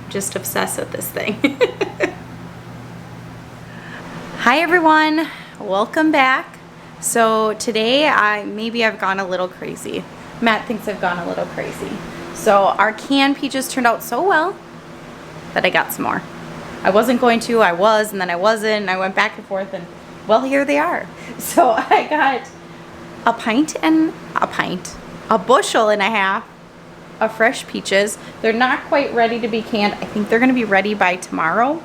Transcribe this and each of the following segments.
just obsessed with this thing. Hi everyone, welcome back. So today I've gone a little crazy. Matt thinks I've gone a little crazy. So our canned peaches turned out so well that I got some more. I wasn't going to, I was, and then I wasn't, and I went back and forth, and well, here they are. So I got a bushel and a half of fresh peaches. They're not quite ready to be canned. I think they're gonna be ready by tomorrow,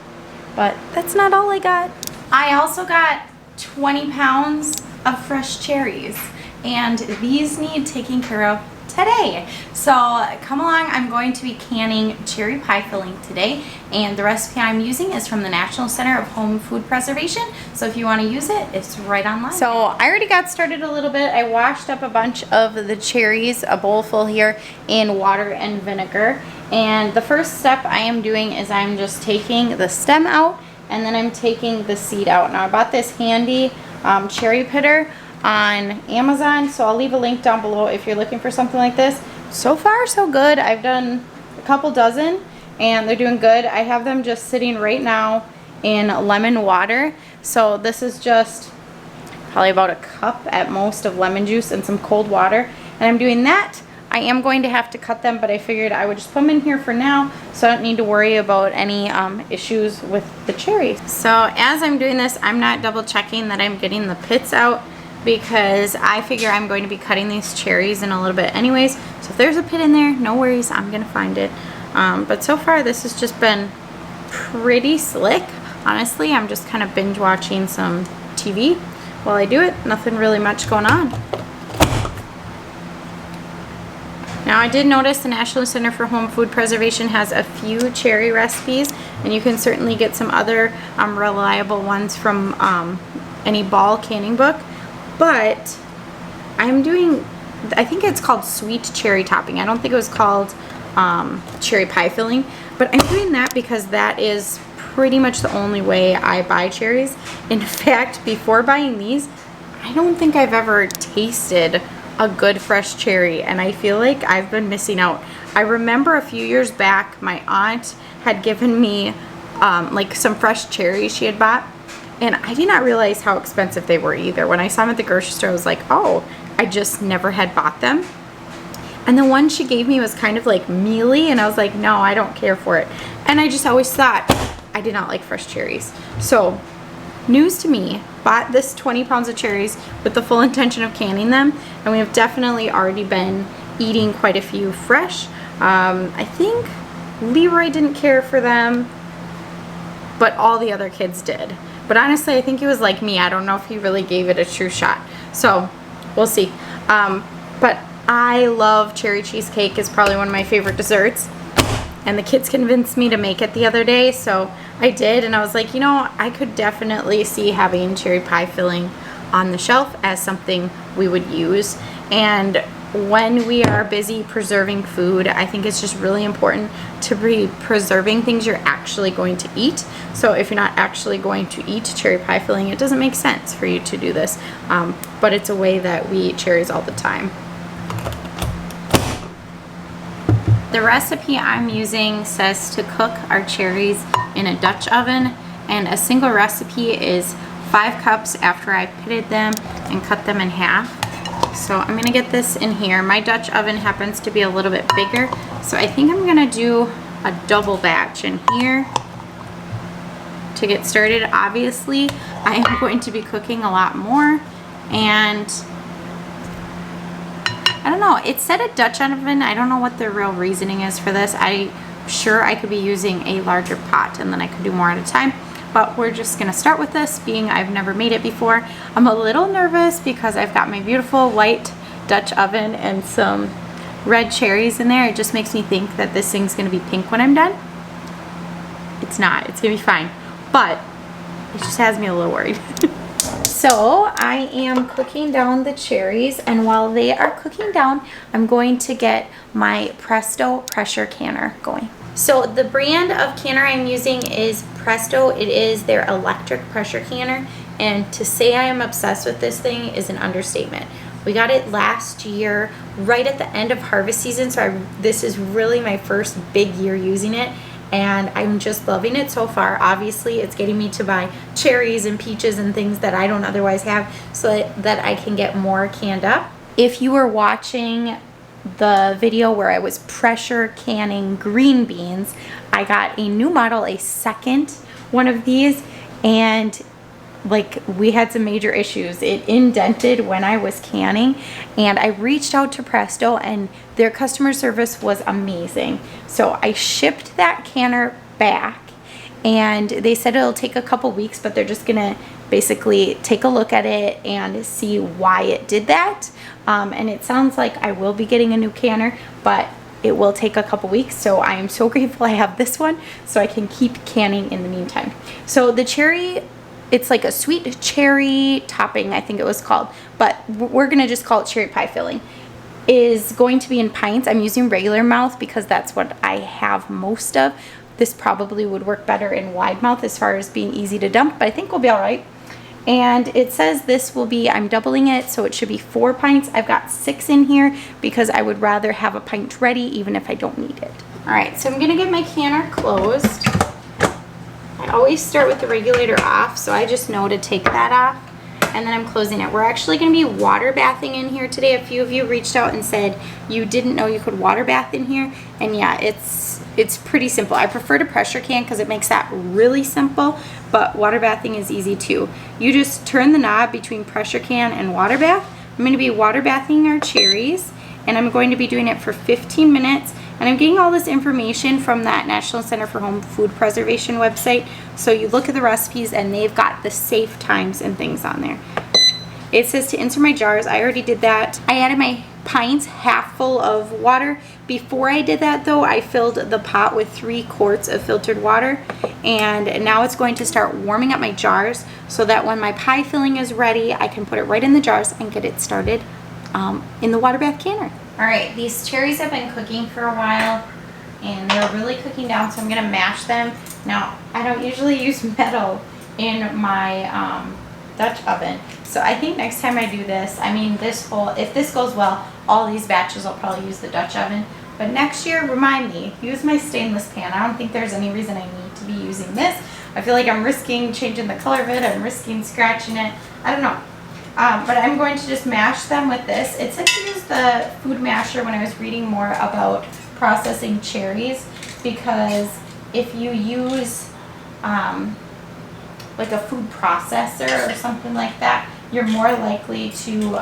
but that's not all I got. I also got 20 pounds of fresh cherries, and these need taking care of today. So come along, I'm going to be canning cherry pie filling today, and the recipe I'm using is from the National Center of Home Food Preservation. So if you want to use it, it's right online. So I already got started a little bit. I washed up a bunch of the cherries, a bowl full here, in water and vinegar. And the first step I am doing is I'm just taking the stem out, and then I'm taking the seed out. Now I bought this handy cherry pitter on Amazon, so I'll leave a link down below if you're looking for something like this. So far so good. I've done a couple dozen and they're doing good. I have them just sitting right now in lemon water. So this is just probably about a cup at most of lemon juice and some cold water, and I'm doing that. I am going to have to cut them, but I figured I would just put them in here for now so I don't need to worry about any issues with the cherries. So as I'm doing this, I'm not double checking that I'm getting the pits out, because I figure I'm going to be cutting these cherries in a little bit anyways. So if there's a pit in there, no worries, I'm gonna find it. But so far this has just been pretty slick. Honestly, I'm just kind of binge watching some TV while I do it. Nothing really much going on. Now I did notice the National Center for Home Food Preservation has a few cherry recipes, and you can certainly get some other reliable ones from any Ball canning book. But I'm doing, I think it's called sweet cherry topping. I don't think it was called cherry pie filling, but I'm doing that because that is pretty much the only way I buy cherries. In fact, before buying these, I don't think I've ever tasted a good fresh cherry, and I feel like I've been missing out. I remember a few years back, my aunt had given me like some fresh cherries she had bought, and I did not realize how expensive they were either. When I saw them at the grocery store, I was like, oh, I just never had bought them. And the one she gave me was kind of like mealy, and I was like, no, I don't care for it. And I just always thought I did not like fresh cherries. So news to me, bought this 20 pounds of cherries with the full intention of canning them, and we have definitely already been eating quite a few fresh. I think Leroy didn't care for them, but all the other kids did. But honestly, I think he was like me. I don't know if he really gave it a true shot. So we'll see. But I love cherry cheesecake. It's probably one of my favorite desserts. And the kids convinced me to make it the other day, so I did. And I was like, you know, I could definitely see having cherry pie filling on the shelf as something we would use. And when we are busy preserving food, I think it's just really important to be preserving things you're actually going to eat. So if you're not actually going to eat cherry pie filling, it doesn't make sense for you to do this. But it's a way that we eat cherries all the time. The recipe I'm using says to cook our cherries in a Dutch oven, and a single recipe is 5 cups after I pitted them and cut them in half. So I'm gonna get this in here. My Dutch oven happens to be a little bit bigger, so I think I'm gonna do a double batch in here to get started. Obviously, I am going to be cooking a lot more, and I don't know, it said a Dutch oven. I don't know what the real reasoning is for this. I'm sure I could be using a larger pot and then I could do more at a time. But we're just gonna start with this, being I've never made it before. I'm a little nervous because I've got my beautiful white Dutch oven and some red cherries in there. It just makes me think that this thing's gonna be pink when I'm done. It's not, it's gonna be fine. But it just has me a little worried. So I am cooking down the cherries, and while they are cooking down, I'm going to get my Presto pressure canner going. So the brand of canner I'm using is Presto. It is their electric pressure canner, and to say I am obsessed with this thing is an understatement. We got it last year right at the end of harvest season, so this is really my first big year using it, and I'm just loving it so far. Obviously, it's getting me to buy cherries and peaches and things that I don't otherwise have so that I can get more canned up. If you were watching the video where I was pressure canning green beans, I got a new model, a second one of these, and like we had some major issues. It indented when I was canning, and I reached out to Presto and their customer service was amazing. So I shipped that canner back, and they said it'll take a couple weeks, but they're just gonna basically take a look at it and see why it did that. And it sounds like I will be getting a new canner, but it will take a couple weeks. So I am so grateful I have this one so I can keep canning in the meantime. So the cherry, it's like a sweet cherry topping, I think it was called, but we're gonna just call it cherry pie filling, is going to be in pints. I'm using regular mouth because that's what I have most of. This probably would work better in wide mouth as far as being easy to dump, but I think we'll be all right. And it says this will be, I'm doubling it, so it should be 4 pints. I've got 6 in here because I would rather have a pint ready even if I don't need it. All right, so I'm gonna get my canner closed. I always start with the regulator off, so I just know to take that off, and then I'm closing it. We're actually gonna be water bathing in here today. A few of you reached out and said you didn't know you could water bath in here, and yeah, it's pretty simple. I prefer to pressure can because it makes that really simple, but water bathing is easy too. You just turn the knob between pressure can and water bath. I'm gonna be water bathing our cherries, and I'm going to be doing it for 15 minutes. And I'm getting all this information from that National Center for Home Food Preservation website. So you look at the recipes and they've got the safe times and things on there. It says to insert my jars. I already did that. I added my pints half full of water. Before I did that though, I filled the pot with 3 quarts of filtered water. And now it's going to start warming up my jars so that when my pie filling is ready, I can put it right in the jars and get it started in the water bath canner. All right, these cherries have been cooking for a while and they're really cooking down, so I'm gonna mash them. Now, I don't usually use metal in my Dutch oven, so I think next time I do this, I mean if this goes well, all these batches I'll probably use the Dutch oven, but next year, remind me, use my stainless pan. I don't think there's any reason I need to be using this. I feel like I'm risking changing the color of it, I'm risking scratching it, I don't know. But I'm going to just mash them with this. It said to use the food masher when I was reading more about processing cherries, because if you use like a food processor or something like that, you're more likely to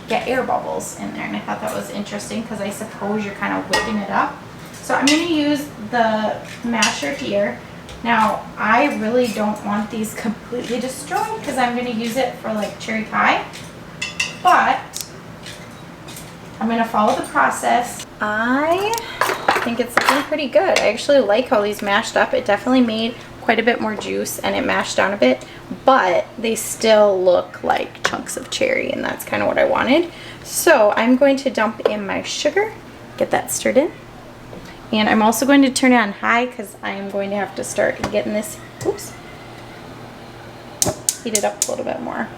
get air bubbles in there. And I thought that was interesting because I suppose you're kind of whipping it up. So I'm going to use the masher here. Now, I really don't want these completely destroyed because I'm going to use it for like cherry pie, but I'm going to follow the process. I think it's looking pretty good. I actually like how these mashed up. It definitely made quite a bit more juice and it mashed down a bit, but they still look like chunks of cherry, and that's kind of what I wanted. So I'm going to dump in my sugar, get that stirred in. And I'm also going to turn it on high because I am going to have to start getting this, heat it up a little bit more.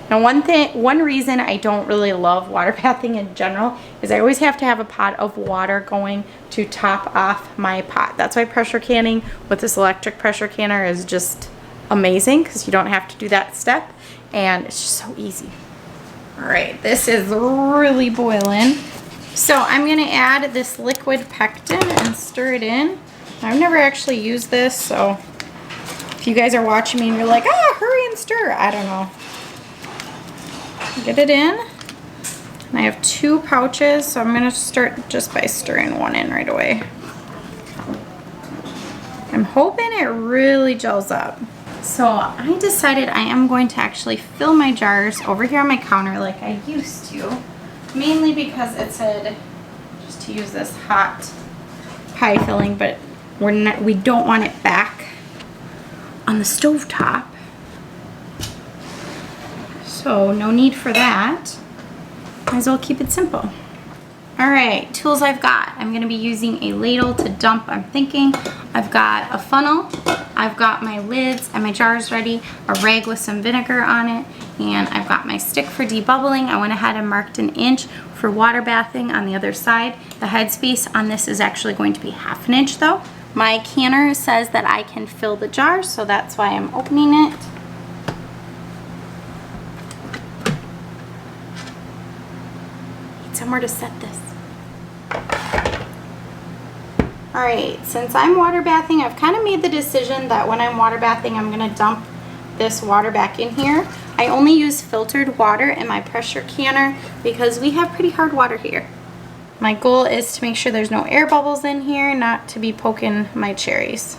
Now one reason I don't really love water bathing in general is I always have to have a pot of water going to top off my pot. That's why pressure canning with this electric pressure canner is just amazing, because you don't have to do that step and it's just so easy. All right, this is really boiling. So I'm going to add this liquid pectin and stir it in. I've never actually used this, so if you guys are watching me and you're like, hurry and stir, I don't know. Get it in. And I have 2 pouches, so I'm going to start just by stirring one in right away. I'm hoping it really gels up. So I decided I am going to actually fill my jars over here on my counter like I used to. Mainly because it said just to use this hot pie filling, but we don't want it back on the stove top. So no need for that. Might as well keep it simple. All right, tools I've got. I'm gonna be using a ladle to dump, I'm thinking. I've got a funnel, I've got my lids and my jars ready, a rag with some vinegar on it, And I've got my stick for debubbling. I went ahead and marked an inch for water bathing on the other side. The headspace on this is actually going to be 1/2 inch though. My canner says that I can fill the jar, so that's why I'm opening it. Need somewhere to set this. Alright, since I'm water bathing, I've kind of made the decision that when I'm water bathing, I'm going to dump this water back in here. I only use filtered water in my pressure canner because we have pretty hard water here. My goal is to make sure there's no air bubbles in here, not to be poking my cherries.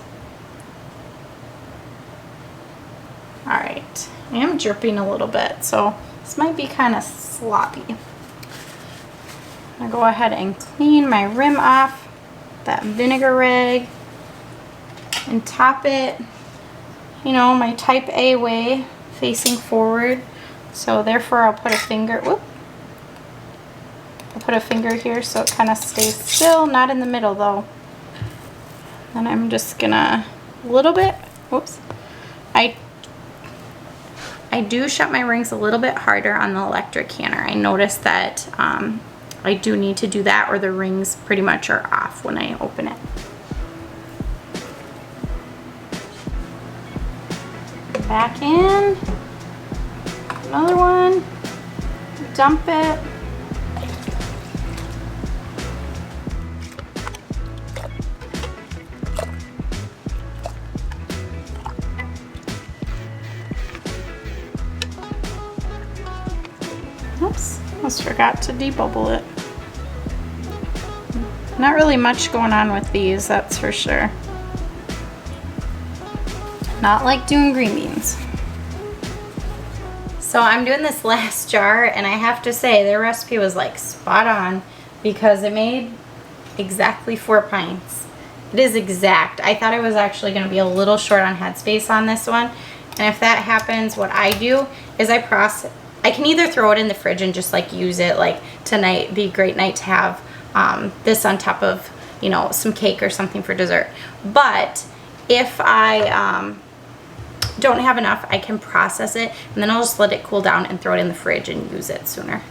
Alright, I am dripping a little bit, so this might be kind of sloppy. I'm going to go ahead and clean my rim off that vinegar rag and top it, you know, my type A way, facing forward. So therefore I'll put a finger, whoop, I'll put a finger here so it kind of stays still, not in the middle though. And I'm just gonna, a little bit, whoops, I do shut my rings a little bit harder on the electric canner. I noticed that I do need to do that or the rings pretty much are off when I open it. Back in, another one, dump it. Oops, almost forgot to debubble it. Not really much going on with these, that's for sure. Not like doing green beans. So I'm doing this last jar, and I have to say their recipe was like spot on because it made exactly 4 pints. It is exact. I thought it was actually going to be a little short on headspace on this one, and if that happens, what I do is I can either throw it in the fridge and just like use it like tonight. Be a great night to have this on top of, you know, some cake or something for dessert. But if I don't have enough, I can process it and then I'll just let it cool down and throw it in the fridge and use it sooner.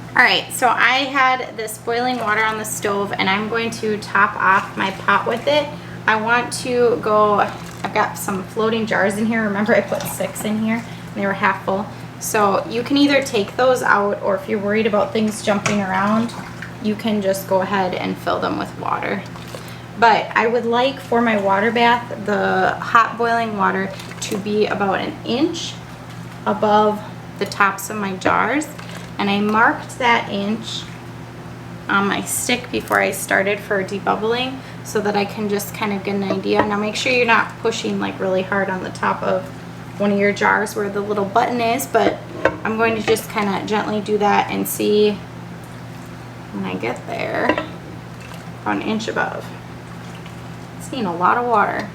Alright, so I had this boiling water on the stove and I'm going to top off my pot with it. I want to go, I've got some floating jars in here. Remember I put 6 in here and they were half full. So you can either take those out, or if you're worried about things jumping around, you can just go ahead and fill them with water. But I would like for my water bath, the hot boiling water to be about 1 inch above the tops of my jars. And I marked that inch on my stick before I started for debubbling so that I can just kind of get an idea. Now make sure you're not pushing like really hard on the top of one of your jars where the little button is, but I'm going to just kind of gently do that and see when I get there, about 1 inch above. It's needing a lot of water.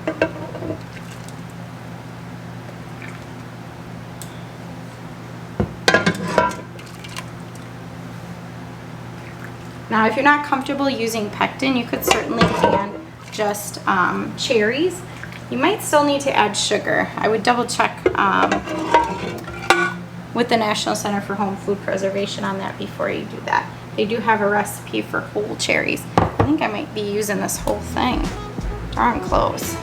Now if you're not comfortable using pectin, you could certainly can just cherries. You might still need to add sugar. I would double check with the National Center for Home Food Preservation on that before you do that. They do have a recipe for whole cherries. I think I might be using this whole thing. Darn close.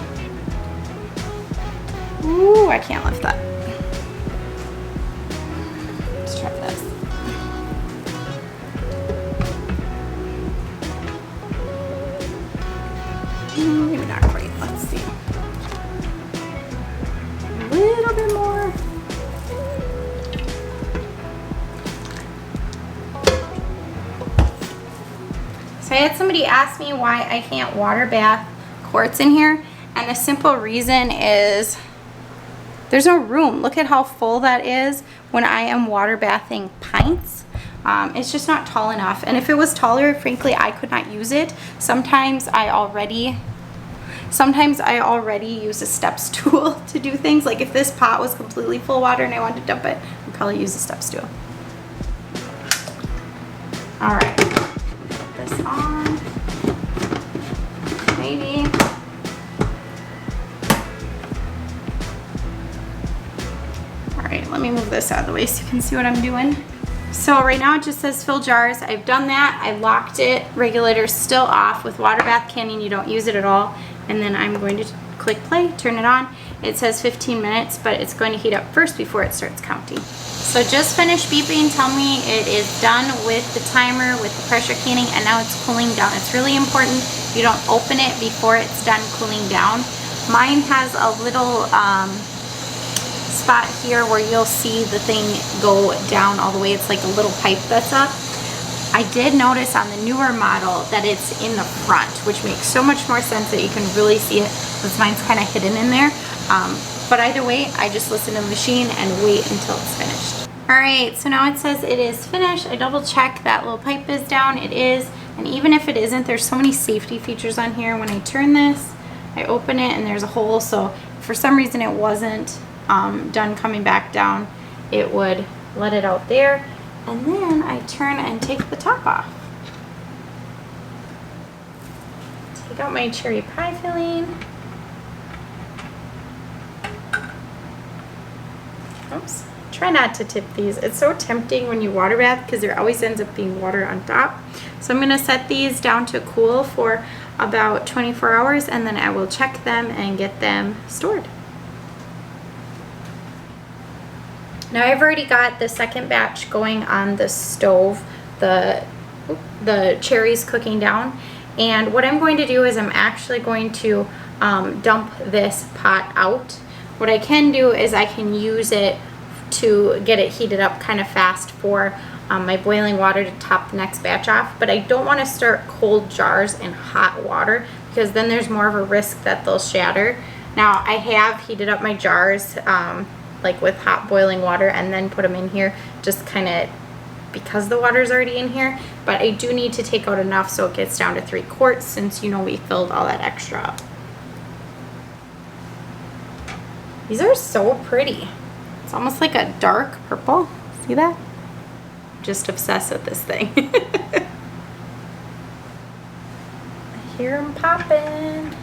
Ooh, I can't lift that. Let's try this. Maybe not quite. Let's see. A little bit more. So I had somebody ask me why I can't water bath quarts in here, and the simple reason is there's no room. Look at how full that is when I am water bathing pints. It's just not tall enough, and if it was taller, frankly, I could not use it. Sometimes I already use a step stool to do things. Like if this pot was completely full of water and I wanted to dump it, I'd probably use a step stool. All right, put this on, maybe. this out of the way so you can see what I'm doing. So right now it just says fill jars. I've done that. I locked it. Regulator's still off. With water bath canning, you don't use it at all. And then I'm going to click play, turn it on. It says 15 minutes, but it's going to heat up first before it starts counting. So just finished beeping, tell me it is done with the timer, with the pressure canning, and now it's cooling down. It's really important you don't open it before it's done cooling down. Mine has a little spot here where you'll see the thing go down all the way. It's like a little pipe that's up. I did notice on the newer model that it's in the front, which makes so much more sense that you can really see it, because mine's kind of hidden in there. But either way, I just listen to the machine and wait until it's finished. All right, so now it says it is finished. I double check that little pipe is down. It is, and even if it isn't, there's so many safety features on here. When I turn this, I open it and there's a hole, so if for some reason it wasn't done coming back down, it would let it out there. And then I turn and take the top off. Take out my cherry pie filling. Oops. Try not to tip these. It's so tempting when you water bath because there always ends up being water on top. So I'm going to set these down to cool for about 24 hours and then I will check them and get them stored. Now I've already got the second batch going on the stove, the cherries cooking down, and what I'm going to do is I'm actually going to dump this pot out. What I can do is I can use it to get it heated up kind of fast for my boiling water to top the next batch off, but I don't want to start cold jars in hot water because then there's more of a risk that they'll shatter. Now I have heated up my jars like with hot boiling water and then put them in here just kind of because the water's already in here, but I do need to take out enough so it gets down to 3 quarts since you know we filled all that extra up. These are so pretty. It's almost like a dark purple. See that? I'm just obsessed with this thing. I hear them popping.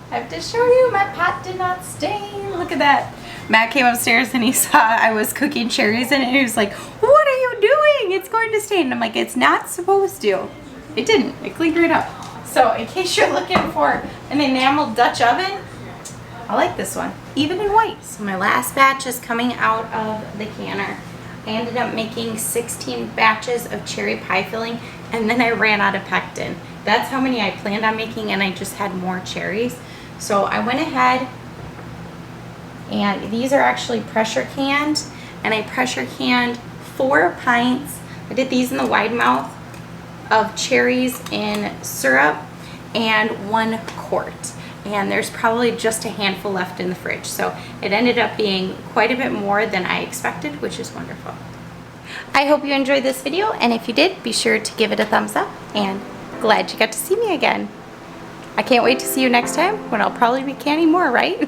I have to show you, my pot did not stain. Look at that. Matt came upstairs and he saw I was cooking cherries in it and he was like, what are you doing? It's going to stain. And I'm like, it's not supposed to. It didn't. It cleaned right up. So in case you're looking for an enamel Dutch oven, I like this one, even in white. So my last batch is coming out of the canner. I ended up making 16 batches of cherry pie filling and then I ran out of pectin. That's how many I planned on making and I just had more cherries. So I went ahead and these are actually pressure canned and I pressure canned 4 pints. I did these in the wide mouth of cherries in syrup and 1 quart. And there's probably just a handful left in the fridge. So it ended up being quite a bit more than I expected, which is wonderful. I hope you enjoyed this video, and if you did, be sure to give it a thumbs up, and glad you got to see me again. I can't wait to see you next time when I'll probably be canning more, right?